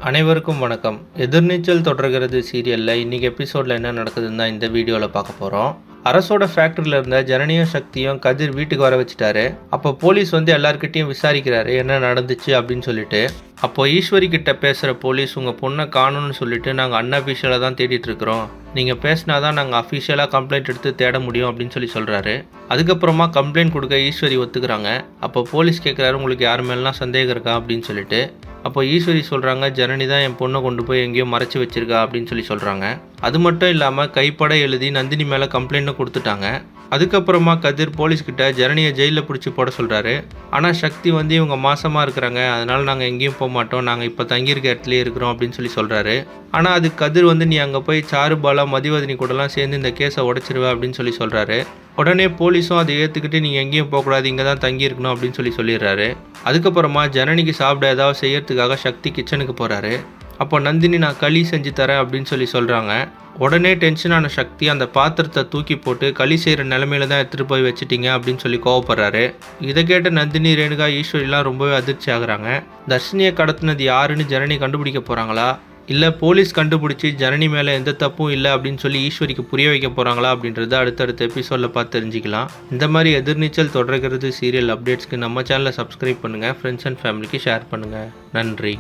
அனைவருக்கும் வணக்கம். எதிர்நீச்சல் தொடர்கிறது சீரியலில் இன்றைக்கி எபிசோடில் என்ன நடக்குதுன்னு தான் இந்த வீடியோவில் பார்க்க போகிறோம். அரசோட ஃபேக்ட்ரியில் இருந்த ஜனனியும் சக்தியும் கதிர் வீட்டுக்கு வர வச்சுட்டாரு. அப்போ போலீஸ் வந்து எல்லாருக்கிட்டையும் விசாரிக்கிறாரு என்ன நடந்துச்சு அப்படின்னு சொல்லிட்டு. அப்போ ஈஸ்வரி கிட்ட பேசுகிற போலீஸ் உங்கள் பொண்ணை காணும்னு சொல்லிட்டு நாங்கள் அன்அஃபிஷியலாக தான் தேடிட்டு இருக்கிறோம், நீங்கள் பேசினா தான் நாங்கள் அஃபிஷியலாக கம்ப்ளைண்ட் எடுத்து தேட முடியும் அப்படின்னு சொல்கிறாரு. அதுக்கப்புறமா கம்ப்ளைண்ட் கொடுக்க ஈஸ்வரி ஒத்துக்கிறாங்க. அப்போ போலீஸ் கேட்குறாரு உங்களுக்கு யார் மேலாம் சந்தேகம் இருக்கா அப்படின்னு சொல்லிட்டு. அப்போ ஈஸ்வரி சொல்கிறாங்க ஜனனி தான் என் பொண்ணை கொண்டு போய் எங்கேயோ மறைச்சி வச்சிருக்கா அப்படின்னு சொல்கிறாங்க. அது மட்டும் இல்லாமல் கைப்பட எழுதி நந்தினி மேலே கம்ப்ளைண்ட்டும் கொடுத்துட்டாங்க. அதுக்கப்புறமா கதிர் போலீஸ்கிட்ட ஜனனியை ஜெயிலில் பிடிச்சி போட சொல்கிறாரு. ஆனால் சக்தி வந்து இவங்க மாசமாக இருக்கிறாங்க, அதனால் நாங்கள் எங்கேயும் போக மாட்டோம், நாங்கள் இப்போ தங்கியிருக்க இடத்துலேயே இருக்கிறோம் அப்படின்னு சொல்கிறாரு. ஆனால் அது கதிர் வந்து நீ அங்கே போய் சாருபாலா மதிவதனி கூடலாம் சேர்ந்து இந்த கேஸை உடைச்சிருவ அப்படின்னு சொல்கிறாரு. உடனே போலீஸும் அதை ஏற்றுக்கிட்டு நீங்கள் எங்கேயும் போகக்கூடாது, இங்கே தான் தங்கியிருக்கணும் அப்படின்னு சொல்லிடுறாரு. அதுக்கப்புறமா ஜனனிக்கு சாப்பிட ஏதாவது செய்யறதுக்காக சக்தி கிச்சனுக்கு போகிறாரு. அப்போ நந்தினி நான் களி செஞ்சு தரேன் அப்படின்னு சொல்கிறாங்க. உடனே டென்ஷனான சக்தி அந்த பாத்திரத்தை தூக்கி போட்டு களி செய்கிற நிலமையில தான் எடுத்துகிட்டு போய் வச்சுட்டீங்க அப்படின்னு கோவப்படுறாரு. இதை கேட்ட நந்தினி, ரேணுகா, ஈஸ்வரிலாம் ரொம்பவே அதிர்ச்சி ஆகுறாங்க. தர்ஷினியை கடத்தினது யாருன்னு ஜனனி கண்டுபிடிக்க போகிறாங்களா, இல்லை போலீஸ் கண்டுபிடிச்சி ஜனனி மேலே எந்த தப்பும் இல்லை அப்படின்னு ஈஸ்வரிக்கு புரிய வைக்க போகிறாங்களா அப்படின்றத அடுத்தடுத்த எபிசோடில் பார்த்து தெரிஞ்சுக்கலாம். இந்த மாதிரி எதிர்நீச்சல் தொடர்கிறது சீரியல் அப்டேட்ஸ்க்கு நம்ம சேனலை சப்ஸ்கிரைப் பண்ணுங்கள், ஃப்ரெண்ட்ஸ் அண்ட் ஃபேமிலிக்கு ஷேர் பண்ணுங்கள். நன்றி.